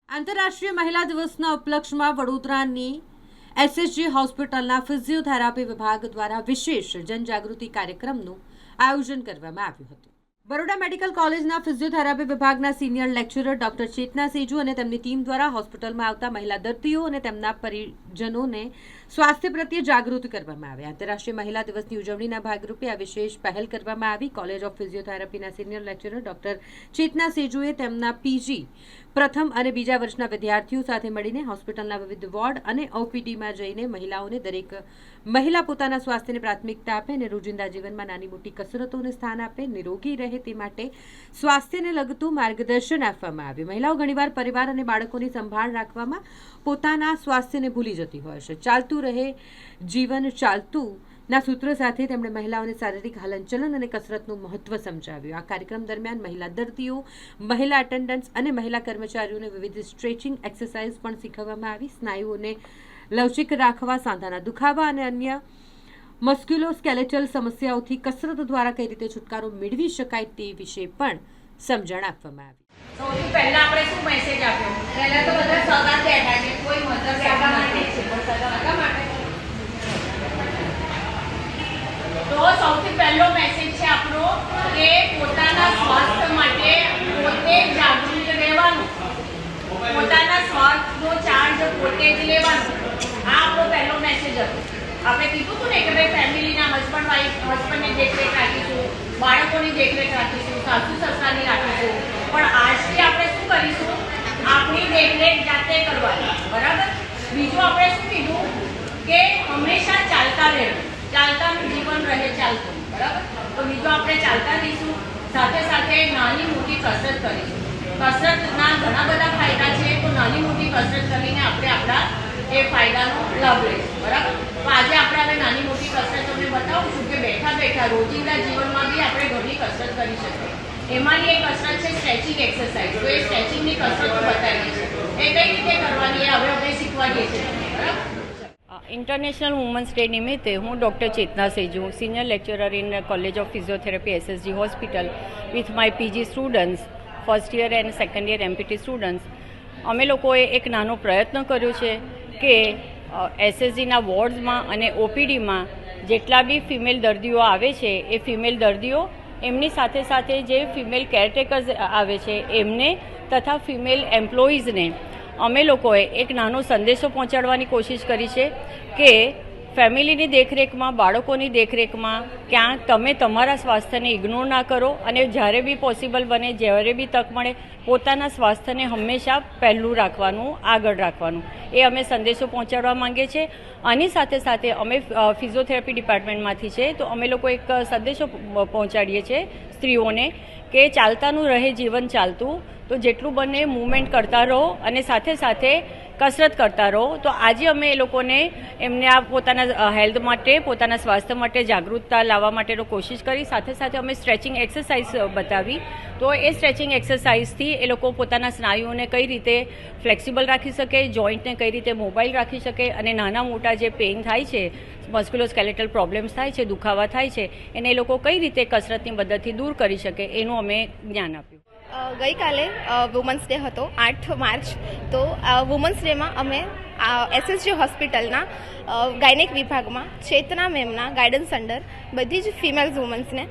આંતરરાષ્ટ્રીય મહિલા દિવસના ઉપલક્ષમાં વડોદરાની એસએસજી હોસ્પિટલના ફિઝિયોથેરાપી વિભાગ દ્વારા વિશેષ જનજાગૃતિ કાર્યક્રમનું આયોજન કરવામાં આવ્યું હતું। બરોડા મેડિકલ કોલેજના ફિઝિયોથેરાપી વિભાગના સિનિયર લેક્ચરર ડોક્ટર ચેતના સેજુ અને તેમની ટીમ દ્વારા હોસ્પિટલમાં આવતા મહિલા દર્દીઓ અને તેમના પરિજનોને સ્વાસ્થ્ય પ્રત્યે જાગૃત કરવામાં આવ્યા। આંતરરાષ્ટ્રીય મહિલા દિવસની ઉજવણીના ભાગરૂપે આ વિશેષ પહેલ કરવામાં આવી। કોલેજ ઓફ ફિઝિયોથેરાપીના સિનિયર લેક્ચરર ડોક્ટર ચેતના સેજુએ તેમના પીજી પ્રથમ અને બીજા વર્ષના વિદ્યાર્થીઓ સાથે મળીને હોસ્પિટલના વિવિધ વોર્ડ અને ઓપીડીમાં જઈને મહિલાઓને દરેક મહિલા પોતાના સ્વાસ્થ્યને પ્રાથમિકતા આપે અને રોજિંદા જીવનમાં નાની મોટી કસરતોને સ્થાન આપે, નિરોગી રહે તે માટે સ્વાસ્થ્યને લગતું માર્ગદર્શન આપવામાં આવ્યું। મહિલાઓ ઘણીવાર પરિવાર અને બાળકોની સંભાળ રાખવામાં પોતાના સ્વાસ્થ્યને ભૂલી જતી હોય છે। ચાલતું રહે જીવન ચાલતું ના સૂત્ર સાથે તેમણે મહિલાઓને શારીરિક હલનચલન અને કસરતનું મહત્વ સમજાવ્યું। આ કાર્યક્રમ દરમિયાન મહિલા દર્દીઓ, મહિલા એટેન્ડન્ટ્સ અને મહિલા કર્મચારીઓને વિવિધ સ્ટ્રેચિંગ એક્સરસાઇઝ પણ શીખવવામાં આવી। સ્નાયુઓને લવચીક રાખવા, સાંધાના દુખાવા અને અન્ય મસ્ક્યુલોસ્કેલેટલ સમસ્યાઓથી કસરત દ્વારા કઈ રીતે છુટકારો મેળવી શકાય તે વિશે પણ સમજણ આપવામાં આવી। સૌથી પહેલા આપણે શું મેસેજ આપ્યો? પહેલા તો બધા સગા બેઠા છે, કોઈ મધર સગા માટે છે, પણ સગા માટે તો સૌથી પહેલો મેસેજ છે આપણો કે પોતાના સ્વાસ્થ્ય માટે પોતે જાગૃત રહેવાનું, પોતાના સ્વાસ્થ્યનો ચાર્જ પોતે જ લેવાનો। આ આપણો પહેલો મેસેજ હતો। આપણે કીધું હતું ને કે ભાઈ ફેમિલીના હસબન્ડની દેખરેખ રાખીશું, બાળકોની દેખરેખ રાખીશું, સાસુ સસરાની રાખીશું, પણ આજથી આપણે શું કરીશું? આપણી દેખરેખ જાતે કરવાની, બરાબર? બીજું આપણે શું કીધું કે હંમેશા ચાલતા રહેવું, ચાલતાનું જીવન રહે ચાલતું, બરાબર? તો બીજું આપણે ચાલતા રહીશું, સાથે સાથે નાની મોટી કસરત કરીશું। કસરતના ઘણા બધા ફાયદા છે, તો નાની મોટી કસરત કરીને આપણે આપણા એ ફાયદાનો લાભ લઈશું, બરાબર? તો આજે આપણે હવે નાની મોટી કસરત તમને બતાવું છું કે બેઠા બેઠા રોજિંદા જીવનમાં બી આપણે ઘણી કસરત કરી શકીએ। એમાંની એક કસરત છે સ્ટ્રેચિંગ એક્સરસાઇઝ। તો એ સ્ટ્રેચિંગની કસરતો બતાવીએ છીએ, એ કઈ રીતે કરવાની એ હવે આપણે શીખવાડીએ છીએ, બરાબર? ઇન્ટરનેશનલ વુમન્સ ડે નિમિત્તે હું doctor Chetna Seju, senior lecturer in college of physiotherapy SSG hospital with my PG students, first year and second year MPT students, અમે લોકોએ એક નાનો પ્રયત્ન કર્યો છે કે એસએસજીના વોર્ડ્સમાં અને ઓપીડીમાં જેટલા બી ફિમેલ દર્દીઓ આવે છે એ ફિમેલ દર્દીઓ, એમની સાથે સાથે જે ફિમેલ કેરટેકર્સ આવે છે એમને તથા ફિમેલ એમ્પ્લોઈઝને અમે લોકોએ એક નાનો સંદેશો પહોંચાડવાની કોશિશ કરી છે કે ફેમિલીની દેખરેખમાં, બાળકોની દેખરેખમાં ક્યાં તમે તમારા સ્વાસ્થ્યને ઇગ્નોર ના કરો અને જ્યારે બી પોસિબલ બને, જ્યારે બી તક મળે પોતાના સ્વાસ્થ્યને હંમેશા પહેલું રાખવાનું, આગળ રાખવાનું, એ અમે સંદેશો પહોંચાડવા માંગીએ છીએ। આની સાથે સાથે અમે ફિઝિયોથેરાપી ડિપાર્ટમેન્ટમાંથી છે, તો અમે લોકો એક સંદેશો પહોંચાડીએ છીએ સ્ત્રીઓને કે ચાલતાનું રહે જીવન ચાલતું, તો જેટલું બને મૂવમેન્ટ કરતા રહો અને સાથે સાથે કસરત કરતા રહો। તો આજે અમે એ લોકોને એમને આ પોતાના હેલ્થ માટે, પોતાના સ્વાસ્થ્ય માટે જાગૃતતા લાવવા માટેનો કોશિશ કરી, સાથે સાથે અમે સ્ટ્રેચિંગ એક્સરસાઇઝ બતાવી। તો એ સ્ટ્રેચિંગ એક્સરસાઇઝથી એ લોકો પોતાના સ્નાયુઓને કઈ રીતે ફ્લેક્સિબલ રાખી શકે, જોઈન્ટને કઈ રીતે મોબાઈલ રાખી શકે અને નાના મોટા જે પેઇન થાય છે, મસ્ક્યુલોસ્કેલેટલ પ્રોબ્લેમ્સ થાય છે, દુખાવા થાય છે, એને એ લોકો કઈ રીતે કસરતની મદદથી દૂર કરી શકે એનું અમે જ્ઞાન આપ્યું। ગઈકાલે વુમન્સ ડે હતો 8 માર્ચ। તો વુમન્સ ડેમાં અમે એસએસજી હોસ્પિટલના ગાયનેક વિભાગમાં ચેતના મેમના ગાઈડન્સ અંડર બધી જ ફિમેલ વુમન્સને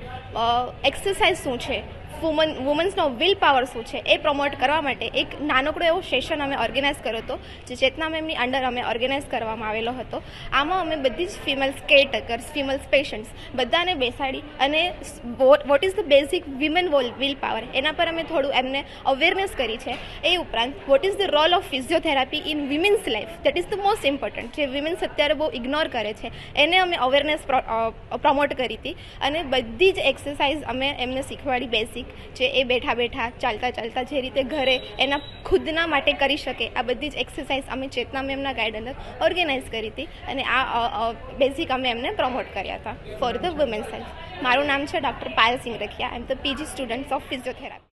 એક્સરસાઇઝ શું છે, વુમન્સનો વિલ પાવર શું છે એ પ્રમોટ કરવા માટે એક નાનકડો એવો સેશન અમે ઓર્ગેનાઇઝ કર્યો હતો, જે ચેતના મેમની અંડર અમે ઓર્ગેનાઇઝ કરવામાં આવેલો હતો। આમાં અમે બધી જ ફિમેલ્સ કેરટેકર્સ, ફિમેલ્સ પેશન્ટ્સ બધાને બેસાડી અને vote is the basic women will power એના પર અમે થોડું એમને અવેરનેસ કરી છે। એ ઉપરાંત what is the role of physiotherapy in women's life, that is the most important, જે વિમેન્સ અત્યારે બહુ ઇગ્નોર કરે છે, એને અમે અવેરનેસ પ્રમોટ કરી હતી અને બધી જ એક્સરસાઇઝ અમે એમને શીખવાડી બેઝિક, જે એ બેઠા બેઠા ચાલતા ચાલતા જે રીતે ઘરે એના ખુદના માટે કરી શકે, આ બધી જ એક્સરસાઇઝ અમે ચેતના મેમના ગાઈડ અંડર ઓર્ગેનાઇઝ કરી હતી અને આ બેઝિક અમે એમને પ્રમોટ કર્યા હતા ફોર ધ વુમેન્સ હેલ્થ। મારું નામ છે doctor Payal Singh Rakhiya, I am the PG student of physiotherapy.